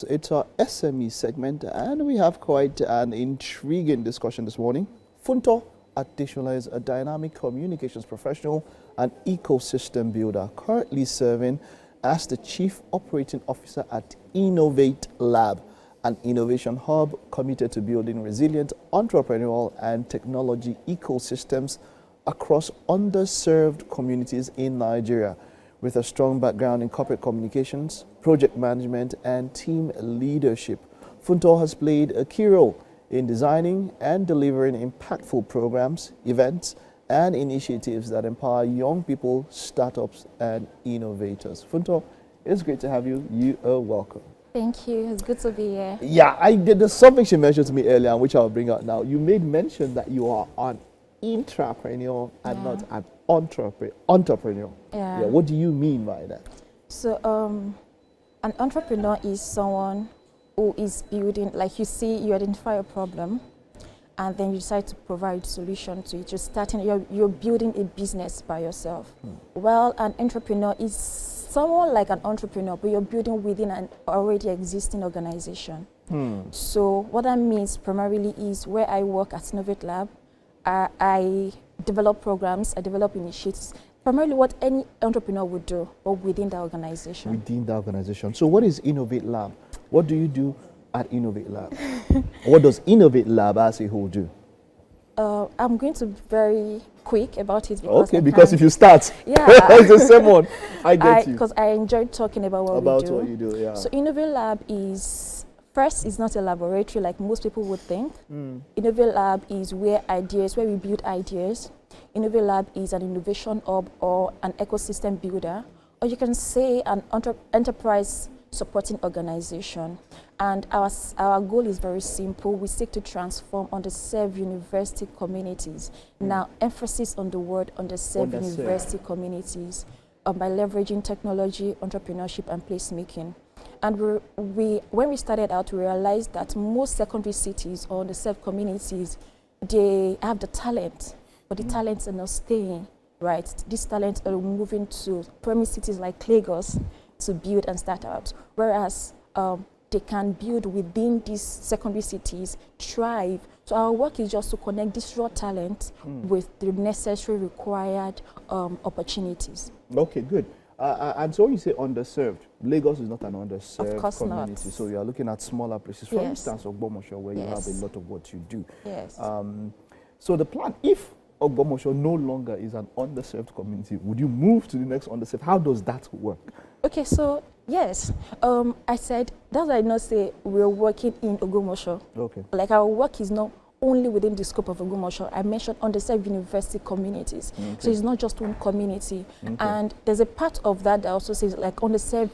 It's our SME segment, and we have quite an intriguing discussion this morning. Funto Adesola is a dynamic communications professional and ecosystem builder, currently serving as the Chief Operating Officer at Innovate Lab, an innovation hub committed to building resilient entrepreneurial and technology ecosystems across underserved communities in Nigeria. With a strong background in corporate communications, project management, and team leadership, Funto has played a key role in designing and delivering impactful programs, events, and initiatives that empower young people, startups, and innovators. Funto, it's great to have you. You are welcome. Thank you. It's good to be here. Yeah, I did something she mentioned to me earlier, which I'll bring out now. You made mention that you are an intrapreneur and not an entrepreneur. Yeah. What do you mean by that? So, an entrepreneur is someone who is building, like you see, you identify a problem, and then you decide to provide solution to it. You're building a business by yourself. Well, an entrepreneur is someone like an entrepreneur, but you're building within an already existing organization. So what that means primarily is where I work at Innovate Lab, I develop programs, I develop initiatives, primarily what any entrepreneur would do, but within the organization. Within the organization. So what is Innovate Lab? What do you do at Innovate Lab? What does Innovate Lab as a whole do? I'm going to be very quick about it. Because if you start, yeah, it's the same one. I get you. Because I enjoy talking about what we do. About what you do, yeah. So Innovate Lab is, first, it's not a laboratory like most people would think. Innovate Lab is where we build ideas. Innovate Lab is an innovation hub or an ecosystem builder, or you can say an enterprise supporting organization. And our goal is very simple. We seek to transform underserved university communities. Now, emphasis on the word underserved university communities by leveraging technology, entrepreneurship, and placemaking. And when we started out, we realized that most secondary cities or underserved communities, they have the talent, but the talents are not staying, right? These talents are moving to primary cities like Lagos to build and start out, whereas they can build within these secondary cities, thrive. So our work is just to connect this raw talent with the necessary required opportunities. Okay, good. And so when you say underserved, Lagos is not an underserved of course community. Not. So you are looking at smaller places, for instance, Ogbomosho, where you have a lot of what you do. Yes. So the plan, if Ogbomosho no longer is an underserved community, would you move to the next underserved? How does that work? Okay, so yes, I said, that's why I not say we're working in Ogbomosho. Okay. Like our work is not only within the scope of Ogbomosho. I mentioned underserved university communities. Okay. So it's not just one community. Okay. And there's a part of that that also says like underserved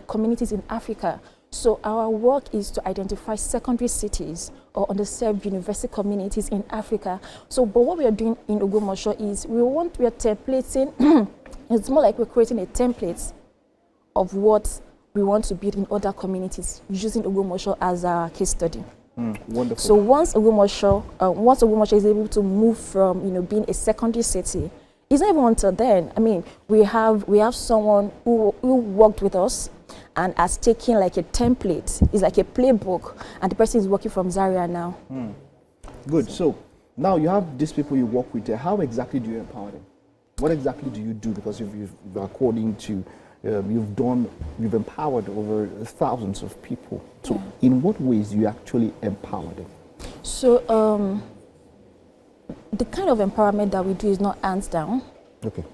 communities in Africa. So our work is to identify secondary cities or underserved university communities in Africa. So, but what we are doing in Ogbomosho is we are templating, it's more like we're creating a template of what we want to build in other communities using Ogbomosho as a case study. Wonderful. So once Ogbomosho is able to move from being a secondary city, it's not even until then. I mean, we have someone who worked with us and has taken like a template. It's like a playbook, and the person is working from Zaria now. Good. So now you have these people you work with. How exactly do you empower them? What exactly do you do? Because according to you've empowered over thousands of people. So in what ways do you actually empower them? So the kind of empowerment that we do is not hands down. Okay.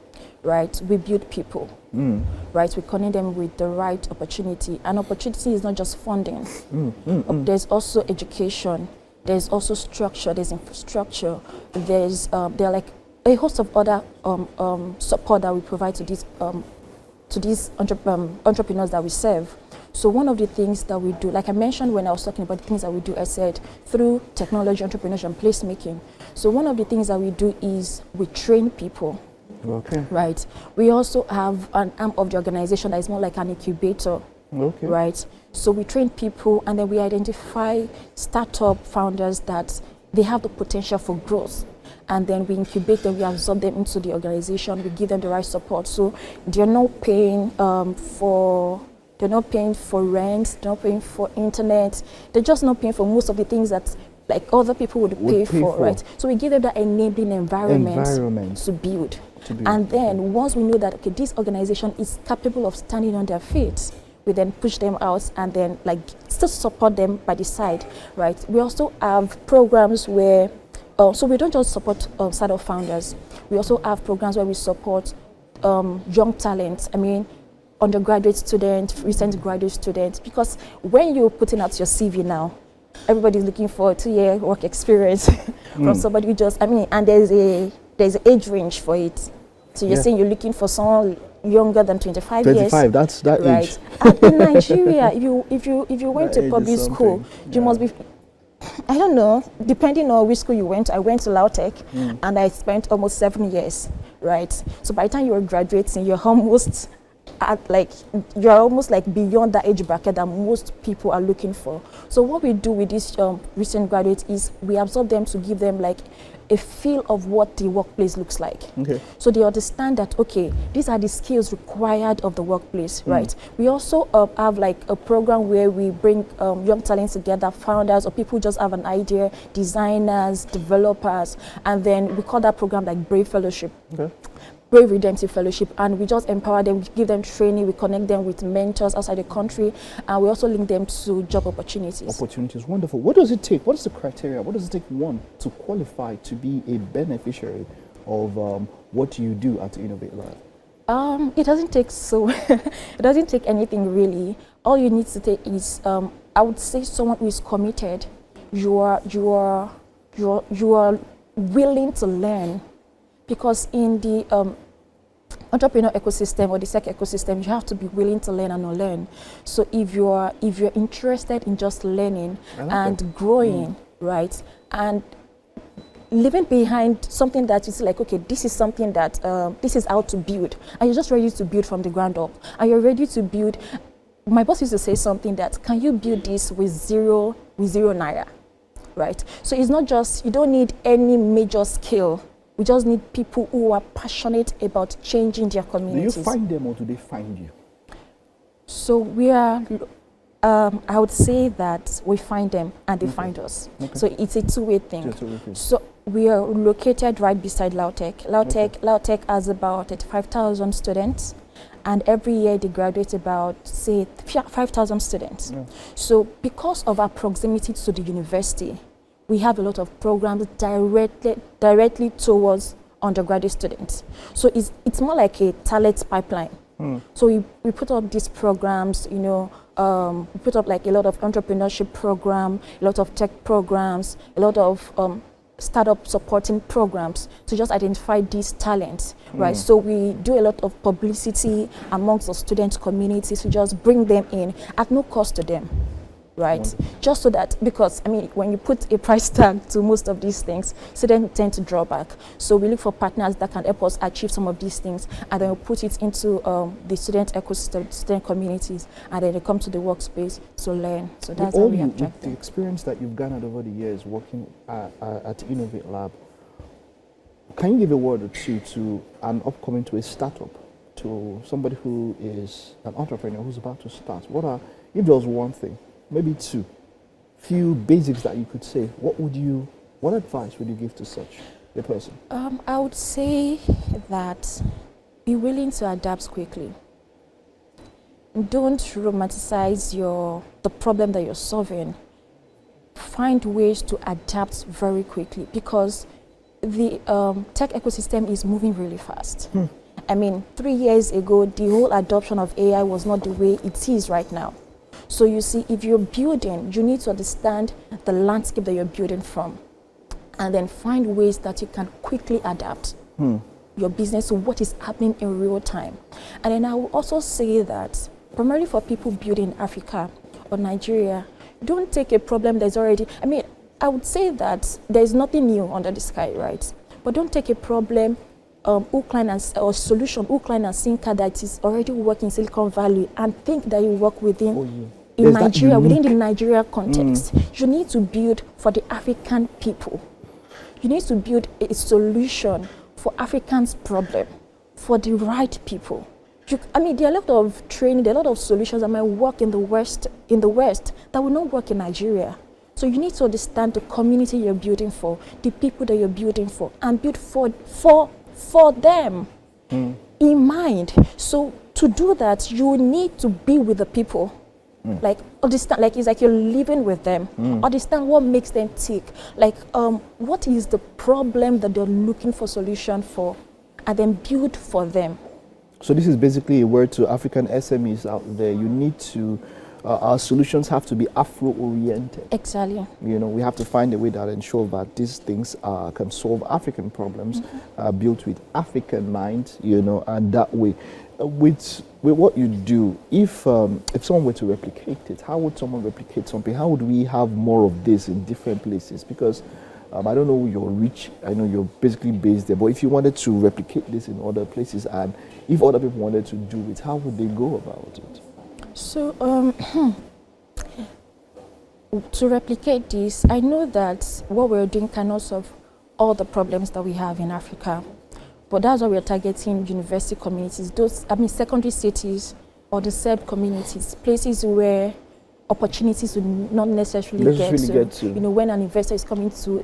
Right, we build people. Right, we connect them with the right opportunity. And opportunity is not just funding. There's also education. There's also structure. There's infrastructure. There are like a host of other support that we provide to these entrepreneurs that we serve. So one of the things that we do, like I mentioned when I was talking about the things that we do, I said through technology, entrepreneurship, and placemaking. So one of the things that we do is we train people. Okay. Right. We also have an arm of the organization that is more like an incubator. Okay. Right. So we train people, and then we identify startup founders that they have the potential for growth. And then we incubate them, we absorb them into the organization, we give them the right support. So they're not paying for They're not paying for rent, they're not paying for internet, they're just not paying for most of the things that like other people would pay for, right? So we give them that enabling environment to build. And then once we know that, okay, this organization is capable of standing on their feet, we then push them out and then like still support them by the side, right? We also have programs where, so we don't just support startup founders. We also have programs where we support young talent. I mean, undergraduate students, recent graduate students, because when you're putting out your CV now, everybody's looking for a 2-year work experience from somebody who just, I mean, and there's an age range for it. So you're saying you're looking for someone younger than 25 years. 25, that's that right. age. And in Nigeria, if you went to public school, you must be, I don't know, depending on which school you went. I went to Lautech and I spent almost 7 years, right? So by the time you were graduating, you're almost beyond that age bracket that most people are looking for. So what we do with these recent graduates is we absorb them to give them like a feel of what the workplace looks like. Okay. So they understand that, okay, these are the skills required of the workplace, right? We also have like a program where we bring young talents together, founders or people who just have an idea, designers, developers, and then we call that program like Brave Fellowship. Okay. Brave Redemptive Fellowship, and we just empower them, we give them training, we connect them with mentors outside the country, and we also link them to job opportunities. Wonderful. What does it take? What is the criteria? What does it take, one, to qualify to be a beneficiary of what you do at Innovate Lab? It doesn't take it doesn't take anything really. All you need to take is, I would say, someone who is committed. You are willing to learn. Because in the entrepreneur ecosystem or the tech ecosystem, you have to be willing to learn and unlearn. So if you're interested in just learning and growing, right, and leaving behind something that is like, okay, this is something that this is how to build, and you're just ready to build from the ground up, and you're ready to build. My boss used to say something that, can you build this with zero naira, right? So it's not just, you don't need any major skill. We just need people who are passionate about changing their communities. Do you find them or do they find you? So we are, I would say that we find them and they find us. Okay. So it's a two-way thing. So we are located right beside Lautech. Lautech has about 35,000 students, and every year they graduate about, say, 5,000 students. Yeah. So because of our proximity to the university, we have a lot of programs directly towards undergraduate students. So it's more like a talent pipeline. So we put up these programs, you know, we put up like a lot of entrepreneurship program, a lot of tech programs, a lot of startup supporting programs to just identify these talents, right? So we do a lot of publicity amongst the student community to just bring them in at no cost to them. Right, just so that, because I mean, when you put a price tag to most of these things, students tend to draw back. So we look for partners that can help us achieve some of these things, and then we put it into the student ecosystem, student communities, and then they come to the workspace to learn. So that's how we attract them. The experience that you've garnered over the years working at Innovate Lab, can you give a word or two to an upcoming, to a startup, to somebody who is an entrepreneur who's about to start? If there was one thing, maybe two, few basics that you could say, what advice would you give to such a person? I would say that be willing to adapt quickly. Don't romanticize the problem that you're solving. Find ways to adapt very quickly, because the tech ecosystem is moving really fast. I mean, 3 years ago, the whole adoption of AI was not the way it is right now. So you see, if you're building, you need to understand the landscape that you're building from, and then find ways that you can quickly adapt your business to what is happening in real time. And then I will also say that, primarily for people building in Africa or Nigeria, don't take a problem that's already, I mean, I would say that there's nothing new under the sky, right? But don't take a problem or solution, hook, line, and sinker that is already working in Silicon Valley and think that you work within in Nigeria, within the Nigeria context. You need to build for the African people. You need to build a solution for Africans' problem, for the right people. I mean, there are a lot of training, there are a lot of solutions that might work in the West, that will not work in Nigeria. So you need to understand the community you're building for, the people that you're building for, and build for them in mind. So to do that, you need to be with the people. Like understand, like it's like you're living with them. Understand what makes them tick. Like what is the problem that they're looking for solution for, and then build for them. So this is basically a word to African SMEs out there. You need to, our solutions have to be Afro-oriented. Exactly. You know, we have to find a way that ensures that these things can solve African problems, built with African minds, you know, and that way. With what you do, if someone were to replicate it, how would someone replicate something? How would we have more of this in different places? Because I don't know your reach. I know you're basically based there, but if you wanted to replicate this in other places, and if other people wanted to do it, how would they go about it? So to replicate this, I know that what we're doing cannot solve all the problems that we have in Africa. But that's why we're targeting university communities, secondary cities or the SEB communities, places where opportunities will not necessarily get to. You know, when an investor is coming to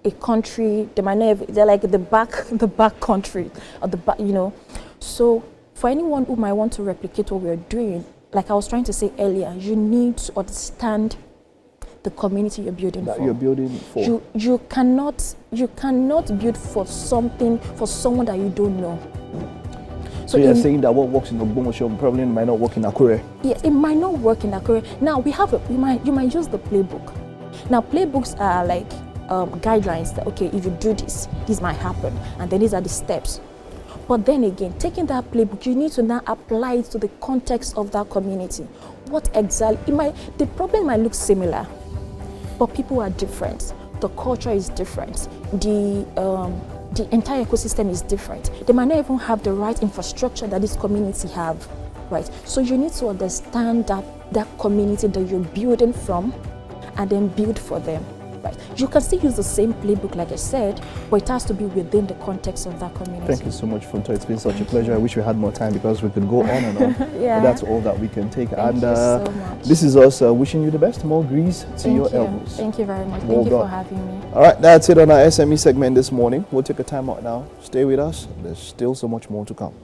a country, they might not they're like the back country, or the back, you know. So for anyone who might want to replicate what we're doing, like I was trying to say earlier, you need to understand the community you're building that for. You're building for. You cannot build for something, for someone that you don't know. So you're saying that what works in Ogbomoso probably might not work in Akure? Yes, it might not work in Akure. Now we have you might use the playbook. Now playbooks are like guidelines that, okay, if you do this, this might happen, and then these are the steps. But then again, taking that playbook, you need to now apply it to the context of that community. What exactly the problem might look similar, but people are different. The culture is different. The entire ecosystem is different. They might not even have the right infrastructure that this community have, right? So you need to understand that community that you're building from, and then build for them, right? You can still use the same playbook, like I said, but it has to be within the context of that community. Thank you so much, Funto. It's been such a pleasure. I wish we had more time because we could go on and on. Yeah. But that's all that we can take. Thank you so much. This is us wishing you the best. More grease to your elbows. Thank you very much. Well Thank you done. for having me. All right, that's it on our SME segment this morning. We'll take a time out now. Stay with us. There's still so much more to come.